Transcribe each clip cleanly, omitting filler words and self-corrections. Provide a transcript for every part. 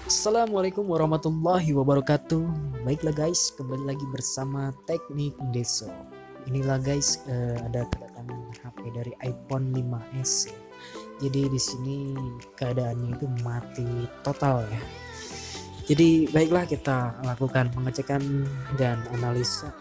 Assalamualaikum warahmatullahi wabarakatuh. Baiklah guys, kembali lagi bersama Teknik Deso. Inilah guys, ada kedatangan HP dari iPhone 5s. Jadi di sini keadaannya itu mati total ya. Jadi baiklah kita lakukan pengecekan dan analisa.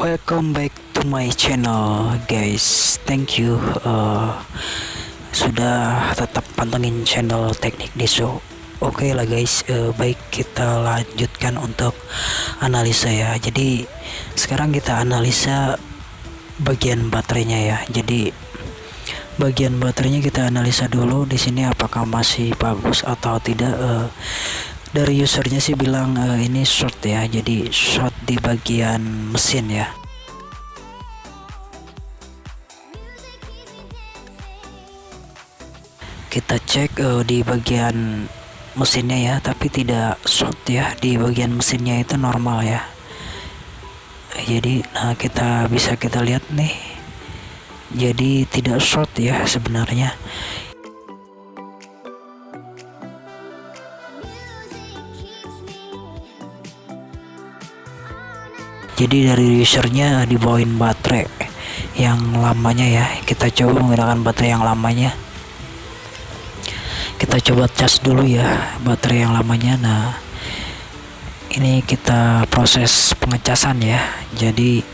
Welcome back to my channel guys. Thank you sudah tetap pantengin channel Teknik Deso. Oke lah guys, baik kita lanjutkan untuk analisa ya. Jadi sekarang kita analisa bagian baterainya ya. Jadi bagian baterainya kita analisa dulu di sini apakah masih bagus atau tidak. Dari usernya sih bilang ini short ya, jadi short di bagian mesin ya. Kita cek di bagian mesinnya ya, tapi tidak short ya, di bagian mesinnya itu normal ya. Jadi kita bisa kita lihat nih, jadi tidak short ya sebenarnya. Jadi dari usernya dibawain baterai yang lamanya ya, kita coba menggunakan baterai yang lamanya. Kita coba cas dulu ya baterai yang lamanya. Nah ini kita proses pengecasan ya, jadi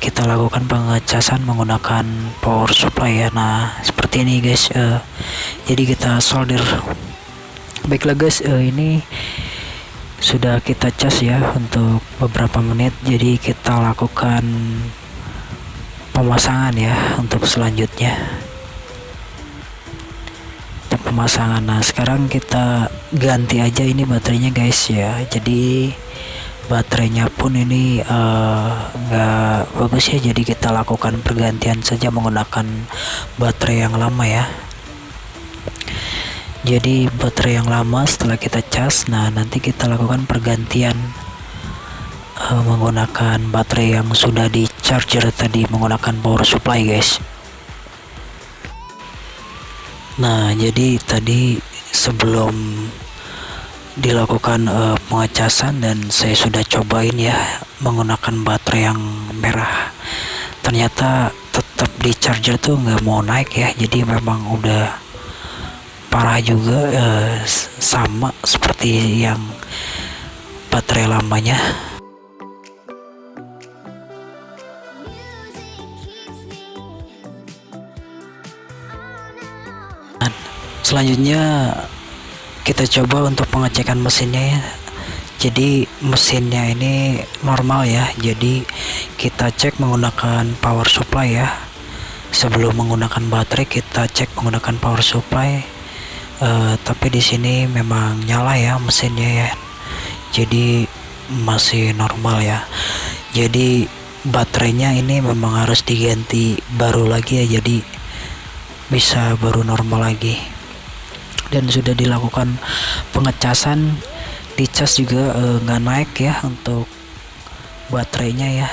kita lakukan pengecasan menggunakan power supply ya. Nah seperti ini guys, jadi kita solder. Baiklah guys, ini sudah kita cas ya untuk beberapa menit, jadi kita lakukan pemasangan ya untuk selanjutnya untuk pemasangan. Nah sekarang kita ganti aja ini baterainya guys ya. Jadi baterainya pun ini nggak bagus ya, jadi kita lakukan pergantian saja menggunakan baterai yang lama ya. Jadi baterai yang lama setelah kita cas, nah nanti kita lakukan pergantian menggunakan baterai yang sudah di charger tadi menggunakan power supply guys. Nah jadi tadi sebelum dilakukan pengecasan dan saya sudah cobain ya menggunakan baterai yang merah, ternyata tetap di charger tuh nggak mau naik ya. Jadi memang udah parah juga, sama seperti yang baterai lamanya. Selanjutnya kita coba untuk pengecekan mesinnya ya. Jadi mesinnya ini normal ya, jadi kita cek menggunakan power supply ya. Sebelum menggunakan baterai kita cek menggunakan power supply, tapi di sini memang nyala ya mesinnya ya, jadi masih normal ya. Jadi baterainya ini memang harus diganti baru lagi ya, jadi bisa baru normal lagi. Dan sudah dilakukan pengecasan, dicas juga nggak naik ya untuk baterainya ya.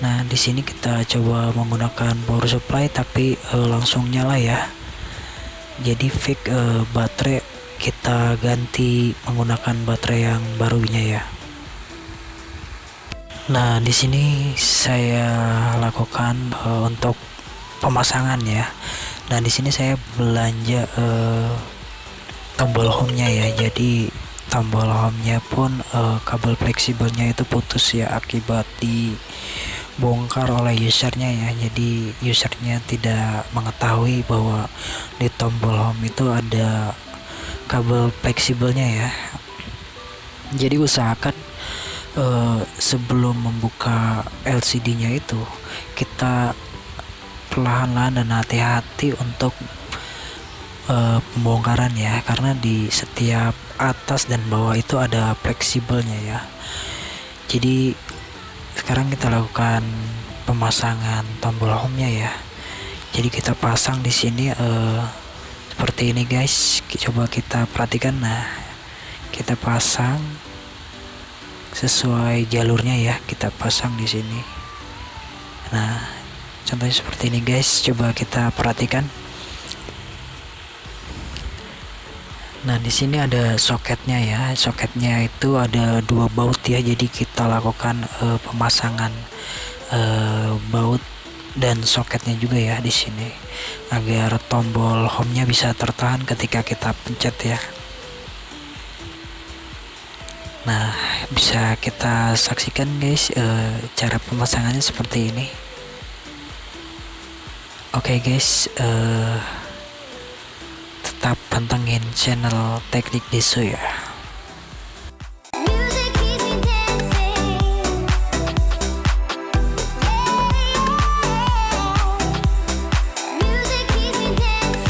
Nah di sini kita coba menggunakan power supply tapi langsung nyala ya. Jadi fix baterai kita ganti menggunakan baterai yang barunya ya. Nah di sini saya lakukan untuk pemasangan ya. Nah di sini saya belanja tombol home-nya ya. Jadi tombol home-nya pun kabel fleksibelnya itu putus ya akibat dibongkar oleh usernya ya. Jadi usernya tidak mengetahui bahwa di tombol home itu ada kabel fleksibelnya ya. Jadi usahakan sebelum membuka LCD-nya itu kita perlahan-lahan dan hati-hati untuk pembongkaran ya, karena di setiap atas dan bawah itu ada fleksibelnya ya. Jadi sekarang kita lakukan pemasangan tombol home-nya ya. Jadi kita pasang di sini seperti ini guys. Coba kita perhatikan. Nah, kita pasang sesuai jalurnya ya, kita pasang di sini. Nah, contohnya seperti ini guys, coba kita perhatikan. Nah, di sini ada soketnya ya. Soketnya itu ada 2 baut ya. Jadi kita lakukan pemasangan baut dan soketnya juga ya di sini, agar tombol home-nya bisa tertahan ketika kita pencet ya. Nah, bisa kita saksikan guys cara pemasangannya seperti ini. Oke guys, tetap pantengin channel Teknik Deso ya. Music keeps me dancing. Music keeps me dancing.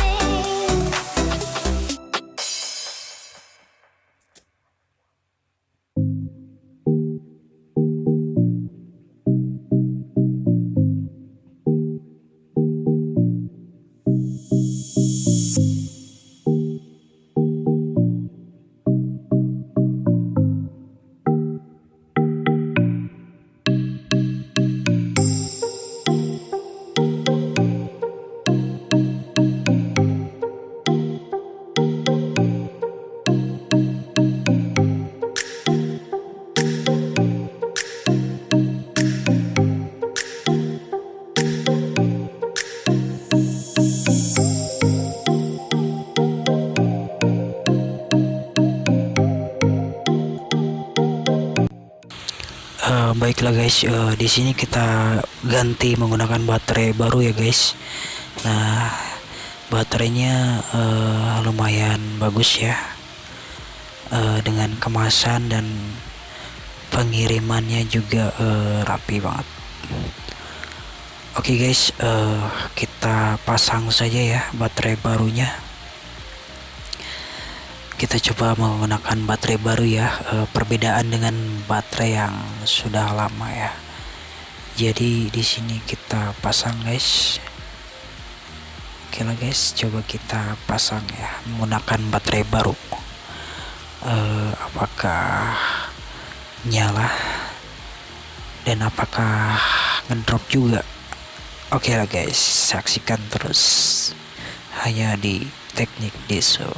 Baiklah guys, di sini kita ganti menggunakan baterai baru ya guys. Nah, baterainya lumayan bagus ya, dengan kemasan dan pengirimannya juga rapi banget. Oke guys, kita pasang saja ya baterai barunya. Kita coba menggunakan baterai baru ya, perbedaan dengan baterai yang sudah lama ya. Jadi di sini kita pasang guys. Oke lah guys, coba kita pasang ya menggunakan baterai baru. Apakah nyala dan apakah ngedrop juga? Oke lah guys, saksikan terus hanya di Teknik Deso.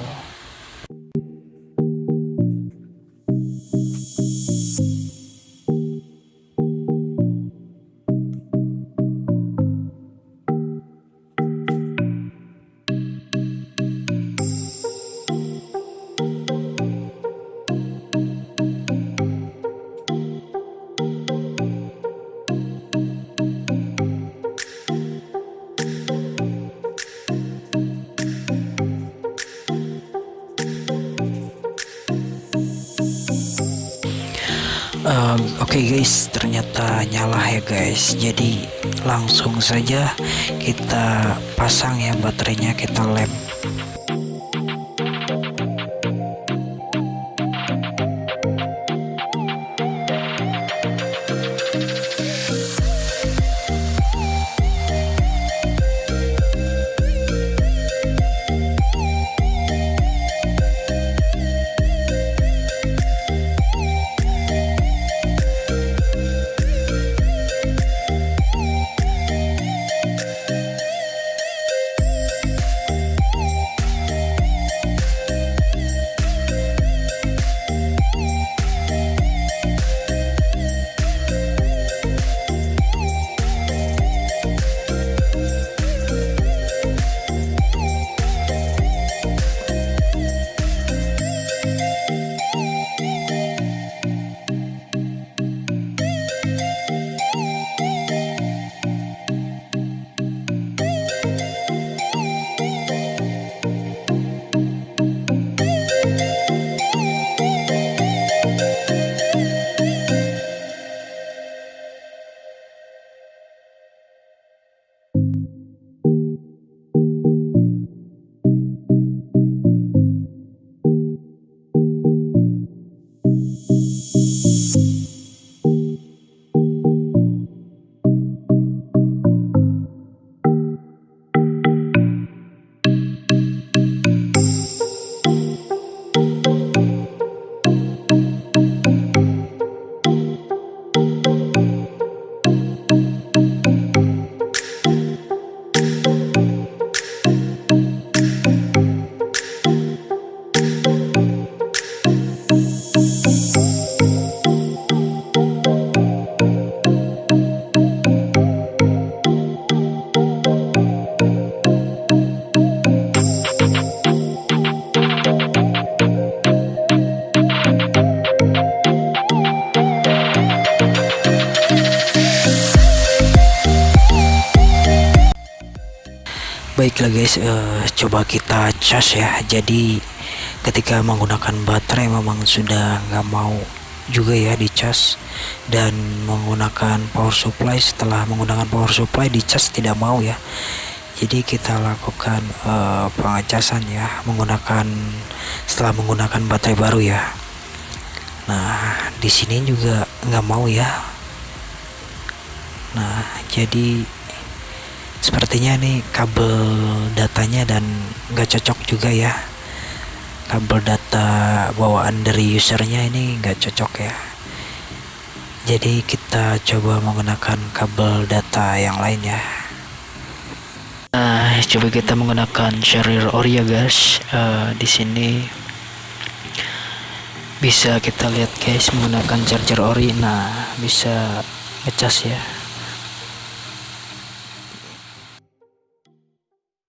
Oke guys, ternyata nyala ya guys. Jadi langsung saja kita pasang ya baterainya, kita lem. Baiklah guys, coba kita cas ya. Jadi ketika menggunakan baterai memang sudah nggak mau juga ya dicas, dan menggunakan power supply, setelah menggunakan power supply dicas tidak mau ya. Jadi kita lakukan pengecasan ya setelah menggunakan baterai baru ya. Nah di sini juga nggak mau ya. Nah jadi sepertinya nih kabel datanya dan nggak cocok juga ya. Kabel data bawaan dari usernya ini nggak cocok ya. Jadi kita coba menggunakan kabel data yang lain ya. Nah, coba kita menggunakan carrier ori ya guys. Di sini bisa kita lihat guys, menggunakan charger ori. Nah, bisa ngecas ya.